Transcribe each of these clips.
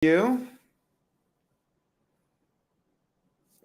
You.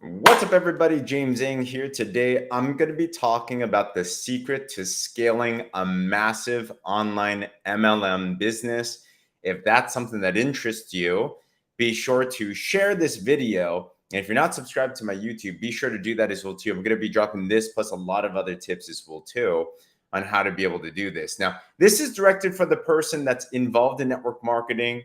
What's up, everybody? James Ng here. Today, I'm going to be talking about the secret to scaling a massive online MLM business. If that's something that interests you, be sure to share this video. And if you're not subscribed to my YouTube, be sure to do that as well too. I'm going to be dropping this plus a lot of other tips as well too on how to be able to do this. Now, this is directed for the person that's involved in network marketing,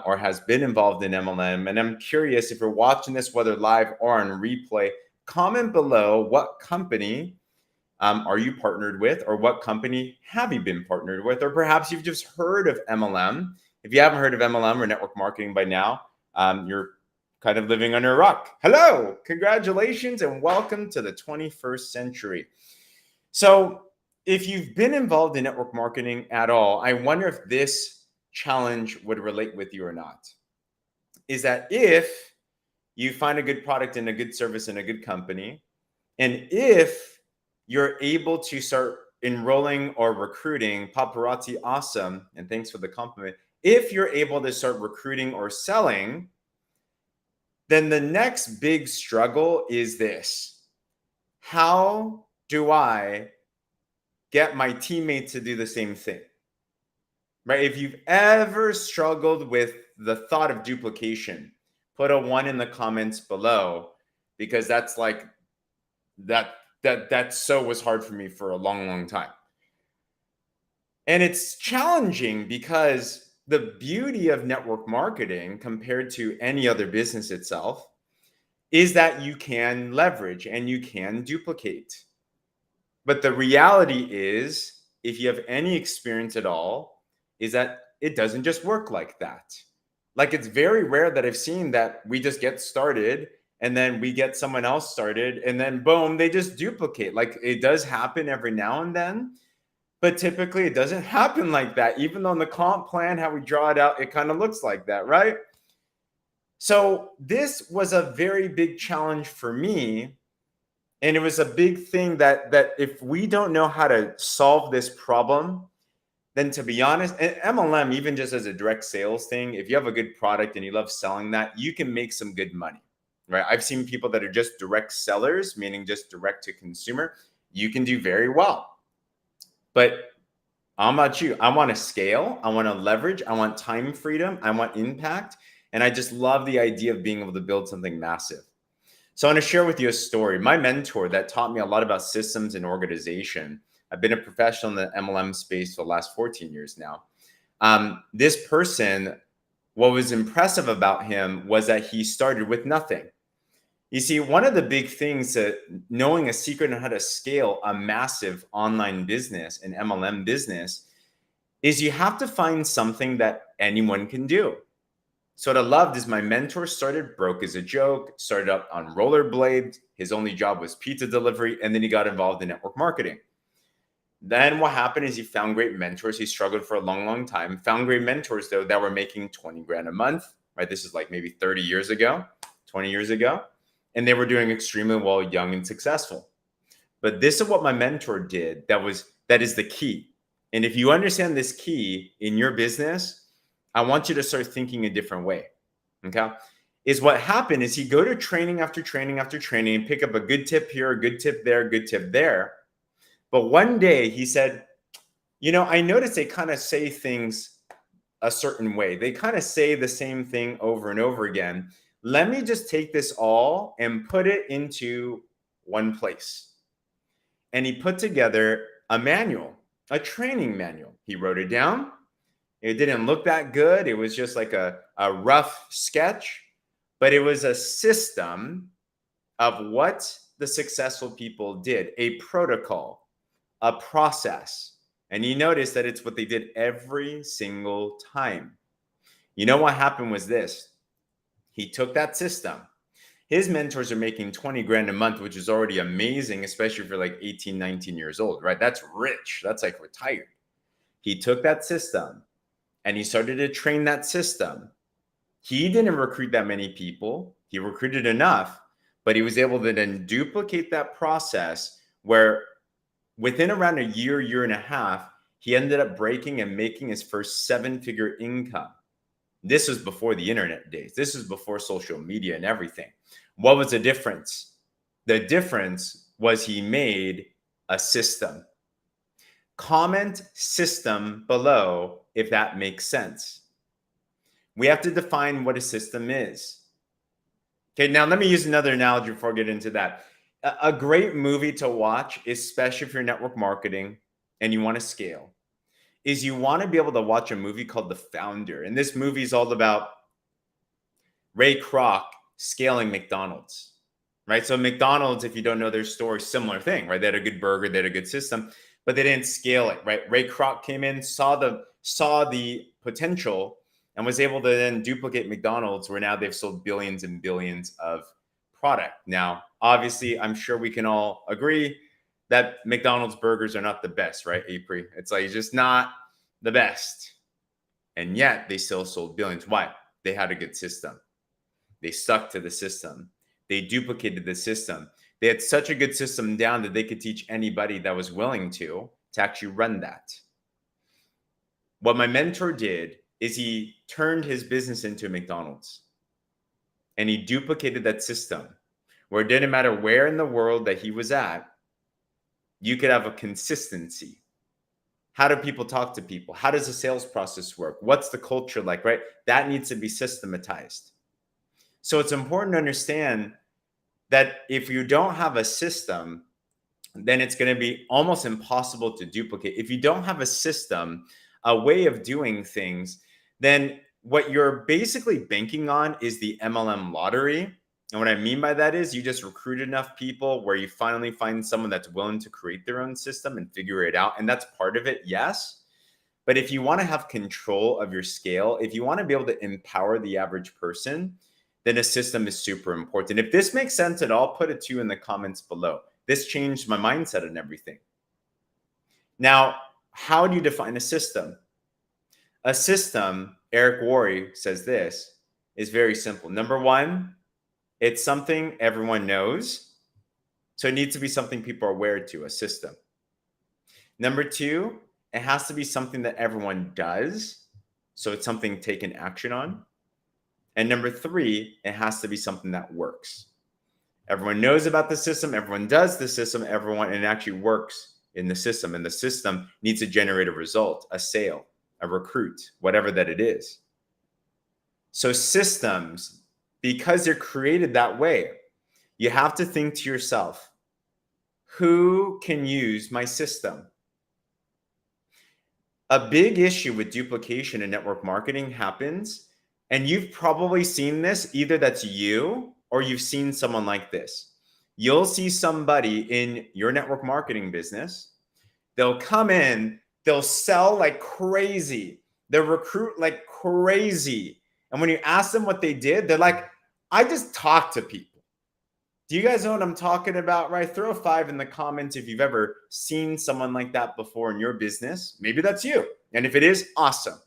or has been involved in MLM. And I'm curious, if you're watching this, whether live or on replay, comment below what company are you partnered with, or what company have you been partnered with, or perhaps you've just heard of MLM. If you haven't heard of MLM or network marketing by now, you're kind of living under a rock. Hello, congratulations, and welcome to the 21st century. So if you've been involved in network marketing at all, I wonder if this challenge would relate with you or not. Is that if you find a good product and a good service in a good company, and if you're able to start enrolling or recruiting, paparazzi, awesome, and thanks for the compliment. If you're able to start recruiting or selling, then the next big struggle is this: how do I get my teammates to do the same thing? Right? If you've ever struggled with the thought of duplication, put a 1 in the comments below, because that's like that so was hard for me for a long time. And it's challenging because the beauty of network marketing compared to any other business itself is that you can leverage and you can duplicate. But the reality is, if you have any experience at all, is that it doesn't just work like that. Like, it's very rare that I've seen that we just get started and then we get someone else started and then boom, they just duplicate. Like, it does happen every now and then, but typically it doesn't happen like that. Even though in the comp plan, how we draw it out, it kind of looks like that, right? So this was a very big challenge for me. And it was a big thing that if we don't know how to solve this problem, then, to be honest, and MLM, even just as a direct sales thing, if you have a good product and you love selling that, you can make some good money, right? I've seen people that are just direct sellers, meaning just direct to consumer. You can do very well. But how about you? I want to scale. I want to leverage. I want time freedom. I want impact. And I just love the idea of being able to build something massive. So I want to share with you a story. My mentor that taught me a lot about systems and organization. I've been a professional in the MLM space for the last 14 years now. This person, what was impressive about him was that he started with nothing. You see, one of the big things that knowing a secret on how to scale a massive online business, an MLM business, is you have to find something that anyone can do. So what I loved is my mentor started broke as a joke, started up on rollerblades. His only job was pizza delivery. And then he got involved in network marketing. Then what happened is he found great mentors. He struggled for a long time, found great mentors though that were making 20 grand a month, right? This is like maybe 30 years ago, 20 years ago. And they were doing extremely well, young and successful. But this is what my mentor did. That is the key. And if you understand this key in your business, I want you to start thinking a different way. Okay. Is what happened is he'd go to training after training after training and pick up a good tip here, a good tip there, a good tip there. But one day he said, I noticed they kind of say things a certain way. They kind of say the same thing over and over again. Let me just take this all and put it into one place. And he put together a manual, a training manual. He wrote it down. It didn't look that good. It was just like a rough sketch, but it was a system of what the successful people did, a protocol, a process. And you notice that it's what they did every single time. You know what happened was this. He took that system. His mentors are making 20 grand a month, which is already amazing, especially for like 18, 19 years old, right? That's rich. That's like retired. He took that system and he started to train that system. He didn't recruit that many people. He recruited enough, but he was able to then duplicate that process where within around a year and a half, he ended up breaking and making his first 7-figure income. This was before the internet days. This was before social media and everything. What was the difference? The difference was he made a system. Comment system below if that makes sense. We have to define what a system is. Okay, now let me use another analogy before I get into that. A great movie to watch, especially if you're network marketing and you want to scale, is you want to be able to watch a movie called The Founder. And this movie is all about Ray Kroc scaling McDonald's, right? So McDonald's, if you don't know their story, similar thing, right? They had a good burger, they had a good system, but they didn't scale it, right? Ray Kroc came in, saw the potential, and was able to then duplicate McDonald's, where now they've sold billions and billions of product. Now, obviously, I'm sure we can all agree that McDonald's burgers are not the best, right, April? It's like just not the best. And yet they still sold billions. Why? They had a good system. They stuck to the system. They duplicated the system. They had such a good system down that they could teach anybody that was willing to actually run that. What my mentor did is he turned his business into McDonald's, and he duplicated that system where it didn't matter where in the world that he was at, you could have a consistency. How do people talk to people? How does the sales process work? What's the culture like, right? That needs to be systematized. So it's important to understand that if you don't have a system, then it's going to be almost impossible to duplicate. If you don't have a system, a way of doing things, then what you're basically banking on is the MLM lottery. And what I mean by that is you just recruit enough people where you finally find someone that's willing to create their own system and figure it out. And that's part of it, yes. But if you want to have control of your scale, if you want to be able to empower the average person, then a system is super important. If this makes sense at all, put a 2 in the comments below. This changed my mindset and everything. Now, how do you define a system? A system, Eric Worre says this, is very simple. Number one, it's something everyone knows. So it needs to be something people are aware to, a system. Number two, it has to be something that everyone does. So it's something taken action on. And number three, it has to be something that works. Everyone knows about the system, everyone does the system, and it actually works in the system. And the system needs to generate a result, a sale, a recruit, whatever that it is. So systems, because they're created that way, you have to think to yourself, who can use my system? A big issue with duplication in network marketing happens, and you've probably seen this, either that's you or you've seen someone like this. You'll see somebody in your network marketing business. They'll come in, they'll sell like crazy. They'll recruit like crazy. And when you ask them what they did, they're like, I just talk to people. Do you guys know what I'm talking about, right? Throw a 5 in the comments if you've ever seen someone like that before in your business. Maybe that's you. And if it is, awesome.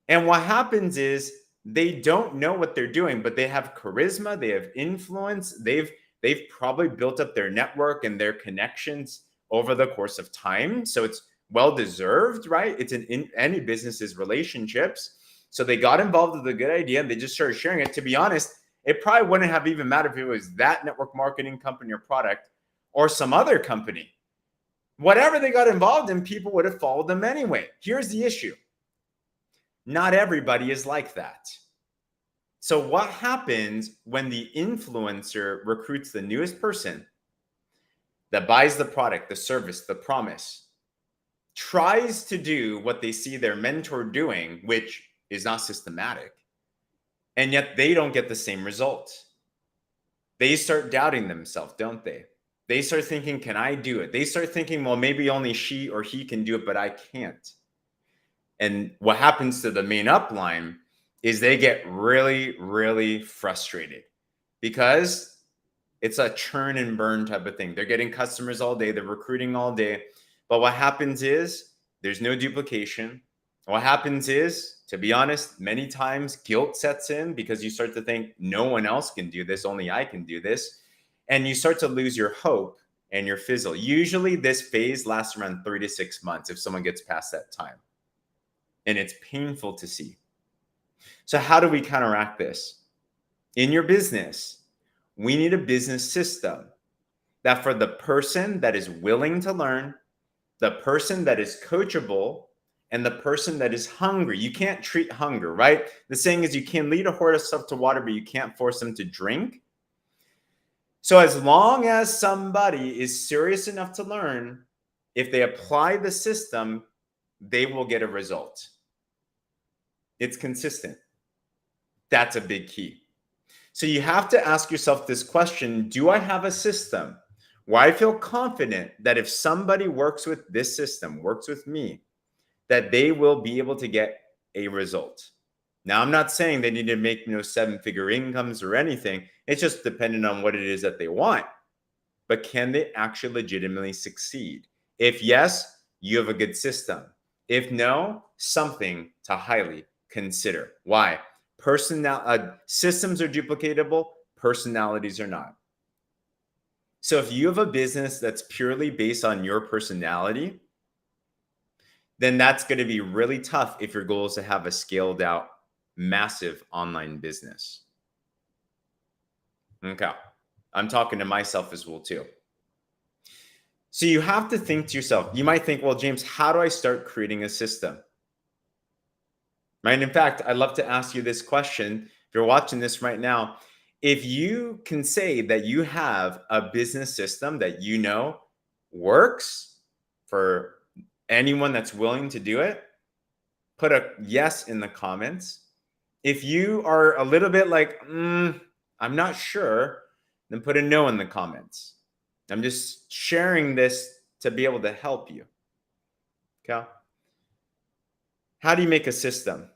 And what happens is they don't know what they're doing, but they have charisma, they have influence, they've probably built up their network and their connections over the course of time. So it's well-deserved, right? It's in any business's relationships. So they got involved with a good idea and they just started sharing it. To be honest, it probably wouldn't have even mattered if it was that network marketing company or product or some other company. Whatever they got involved in, people would have followed them anyway. Here's the issue. Not everybody is like that. So what happens when the influencer recruits the newest person that buys the product, the service, the promise, tries to do what they see their mentor doing, which is not systematic, and yet they don't get the same results? They start doubting themselves, don't they? They start thinking, can I do it? They start thinking, well, maybe only she or he can do it, but I can't. And what happens to the main upline is they get really, really frustrated because it's a churn and burn type of thing. They're getting customers all day. They're recruiting all day. But what happens is there's no duplication. What happens is, to be honest, many times guilt sets in because you start to think no one else can do this. Only I can do this. And you start to lose your hope and your fizzle. Usually this phase lasts around 3 to 6 months if someone gets past that time. And it's painful to see. So how do we counteract this? In your business, we need a business system that for the person that is willing to learn, the person that is coachable, and the person that is hungry. You can't treat hunger, right? The saying is you can lead a horse up to water, but you can't force them to drink. So as long as somebody is serious enough to learn, if they apply the system, they will get a result. It's consistent. That's a big key. So you have to ask yourself this question: do I have a system where I feel confident that if somebody works with this system, works with me, that they will be able to get a result? Now, I'm not saying they need to make seven-figure incomes or anything. It's just dependent on what it is that they want. But can they actually legitimately succeed? If yes, you have a good system. If no, something to highly consider. Why? Systems are duplicatable, personalities are not. So if you have a business that's purely based on your personality, then that's going to be really tough if your goal is to have a scaled out, massive online business. Okay. I'm talking to myself as well too. So you have to think to yourself, you might think, well, James, how do I start creating a system? Right? In fact, I'd love to ask you this question. If you're watching this right now, if you can say that you have a business system that you know works for anyone that's willing to do it, put a yes in the comments. If you are a little bit like, I'm not sure, then put a no in the comments. I'm just sharing this to be able to help you. Okay. How do you make a system?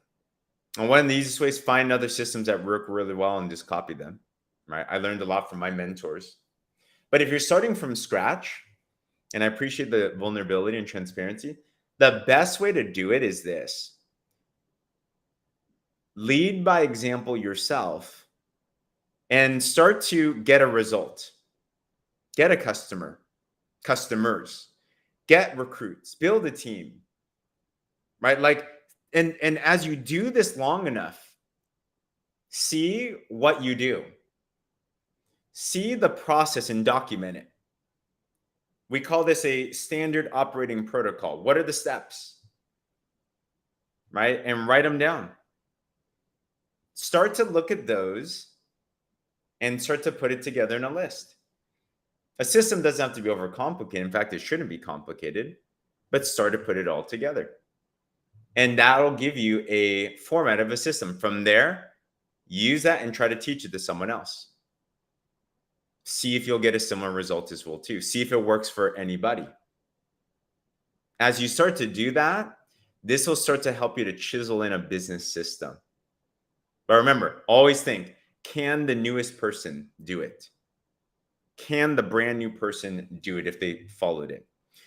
And one of the easiest ways, find other systems that work really well and just copy them. Right. I learned a lot from my mentors. But if you're starting from scratch, and I appreciate the vulnerability and transparency, the best way to do it is this: lead by example yourself and start to get a result, get a customers, get recruits, build a team, right? And as you do this long enough, see what you do, see the process and document it. We call this a standard operating protocol. What are the steps, right? And write them down. Start to look at those and start to put it together in a list. A system doesn't have to be overcomplicated. In fact, it shouldn't be complicated, but start to put it all together. And that'll give you a format of a system. From there, use that and try to teach it to someone else. See if you'll get a similar result as well too. See if it works for anybody. As you start to do that, this will start to help you to chisel in a business system. But remember, always think, can the newest person do it? Can the brand new person do it if they followed it?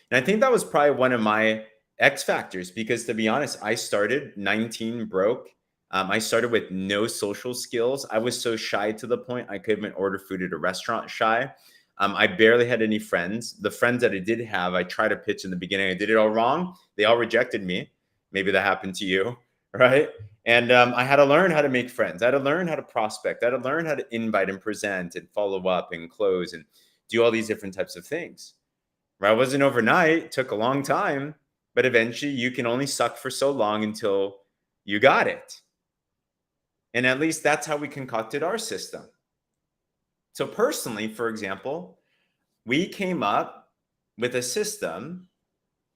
And I think that was probably one of my X factors, because to be honest, I started 19 broke. I started with no social skills. I was so shy to the point I couldn't even order food at a restaurant shy. I barely had any friends. The friends that I did have, I tried to pitch in the beginning. I did it all wrong. They all rejected me. Maybe that happened to you, right? And I had to learn how to make friends. I had to learn how to prospect. I had to learn how to invite and present and follow up and close and do all these different types of things. Right? It wasn't overnight. It took a long time, but eventually you can only suck for so long until you got it. And at least that's how we concocted our system. So personally, for example, we came up with a system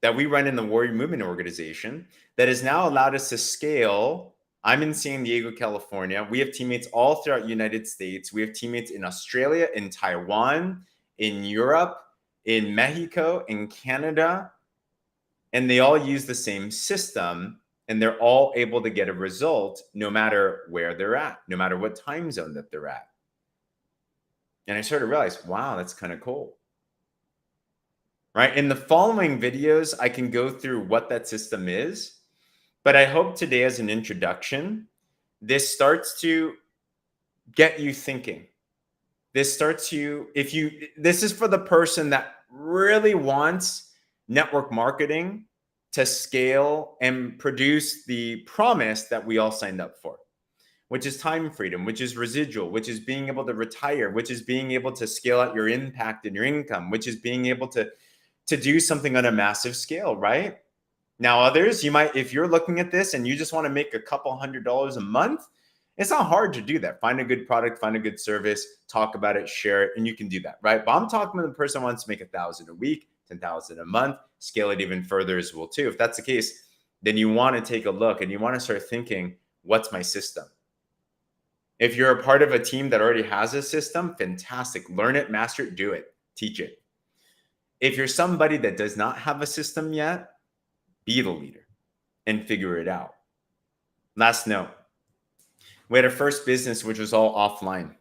that we run in the Warrior Movement organization that has now allowed us to scale. I'm in San Diego, California. We have teammates all throughout the United States. We have teammates in Australia, in Taiwan, in Europe, in Mexico, in Canada, and they all use the same system, and they're all able to get a result no matter where they're at, no matter what time zone that they're at. And I started to realize, wow, that's kind of cool. Right? In the following videos, I can go through what that system is, but I hope today as an introduction, this starts to get you thinking. This is for the person that really wants network marketing to scale and produce the promise that we all signed up for. which is time freedom, which is residual, which is being able to retire, which is being able to scale out your impact and your income, which is being able to do something on a massive scale, right? Now, others, you might, if you're looking at this and you just want to make a couple $100 a month, it's not hard to do that. Find a good product, find a good service, talk about it, share it, and you can do that, right? But I'm talking with a person who wants to make 1,000 a week, 10,000 a month, scale it even further as well too. If that's the case, then you want to take a look and you want to start thinking, what's my system? If you're a part of a team that already has a system, fantastic. Learn it, master it, do it, teach it. If you're somebody that does not have a system yet, be the leader and figure it out. Last note, we had our first business, which was all offline.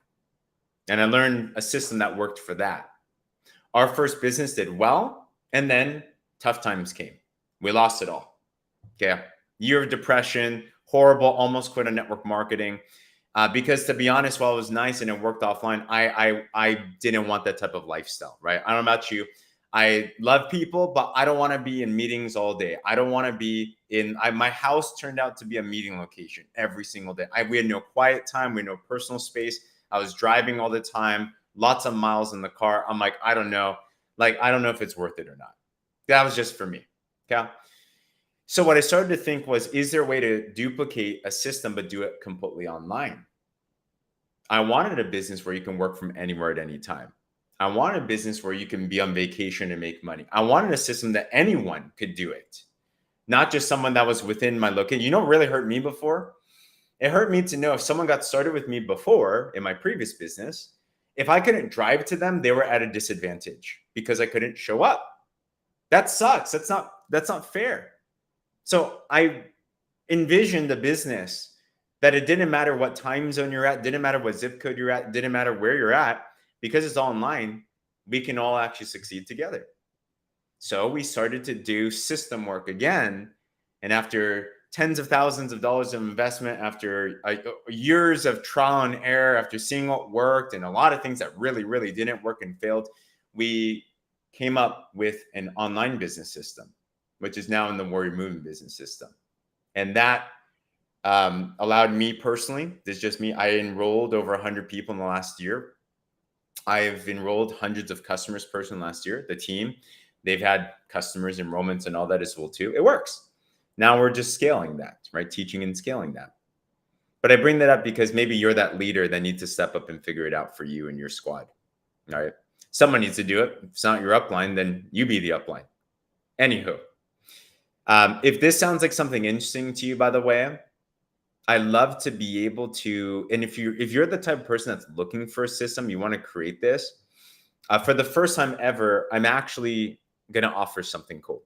And I learned a system that worked for that. Our first business did well, and then tough times came. We lost it all. Okay. Year of depression, horrible, almost quit on network marketing. Because to be honest, while it was nice and it worked offline, I didn't want that type of lifestyle, right? I don't know about you. I love people, but I don't want to be in meetings all day. I don't want to be in, my house turned out to be a meeting location every single day. We had no quiet time. We had no personal space. I was driving all the time, lots of miles in the car. I'm like, I don't know. Like, I don't know if it's worth it or not. That was just for me. Okay. So what I started to think was, is there a way to duplicate a system, but do it completely online? I wanted a business where you can work from anywhere at any time. I wanted a business where you can be on vacation and make money. I wanted a system that anyone could do it, not just someone that was within my location. You know what really hurt me before? It hurt me to know if someone got started with me before in my previous business, if I couldn't drive to them, they were at a disadvantage because I couldn't show up. That sucks. That's not fair. So I envisioned a business that it didn't matter what time zone you're at, didn't matter what zip code you're at, didn't matter where you're at, because it's online, we can all actually succeed together. So we started to do system work again. And after tens of thousands of dollars of investment, after years of trial and error, after seeing what worked and a lot of things that really, really didn't work and failed, we came up with an online business system, which is now in the Warrior Movement business system. And that allowed me personally, this is just me, I enrolled over 100 people in the last year. I've enrolled hundreds of customers personally last year. The team, they've had customers, enrollments, and all that as well too. It works. Now we're just scaling that, right? Teaching and scaling that. But I bring that up because maybe you're that leader that needs to step up and figure it out for you and your squad. All right. Someone needs to do it. If it's not your upline, then you be the upline. Anywho, if this sounds like something interesting to you, by the way, I love to be able to, and if you're the type of person that's looking for a system, you want to create this, for the first time ever, I'm actually going to offer something cool.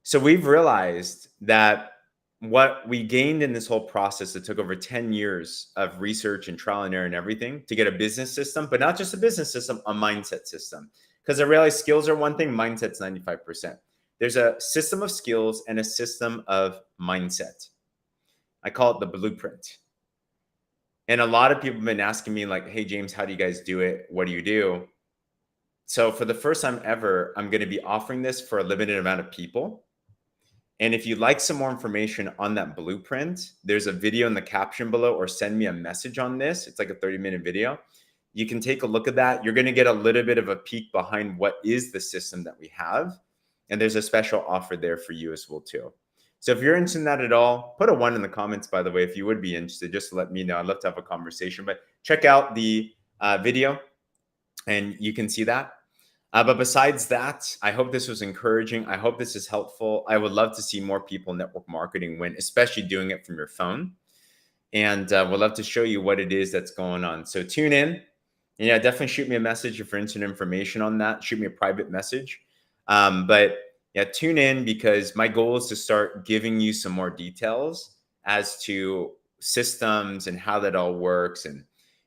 So we've realized that what we gained in this whole process, it took over 10 years of research and trial and error and everything to get a business system, but not just a business system, a mindset system. Because I realized skills are one thing, mindset's 95%. There's a system of skills and a system of mindset. I call it the blueprint. And a lot of people have been asking me like, hey, James, how do you guys do it? What do you do? So for the first time ever, I'm going to be offering this for a limited amount of people. And if you'd like some more information on that blueprint, there's a video in the caption below, or send me a message on this. It's like a 30-minute video. You can take a look at that. You're going to get a little bit of a peek behind what is the system that we have. And there's a special offer there for you as well too. So if you're interested in that at all, put a 1 in the comments, by the way, if you would be interested, just to let me know. I'd love to have a conversation, but check out the video and you can see that. But besides that, I hope this was encouraging. I hope this is helpful. I would love to see more people in network marketing win, especially doing it from your phone. And we'd love to show you what it is that's going on. So tune in. And yeah, definitely shoot me a message if you're interested in information on that. Shoot me a private message. But yeah, tune in, because my goal is to start giving you some more details as to systems and how that all works. And if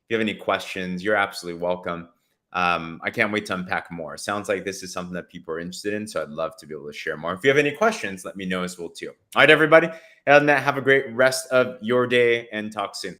you have any questions, you're absolutely welcome. I can't wait to unpack more. Sounds like this is something that people are interested in, so I'd love to be able to share more. If you have any questions, let me know as well too. All right, everybody. Other than that, have a great rest of your day and talk soon.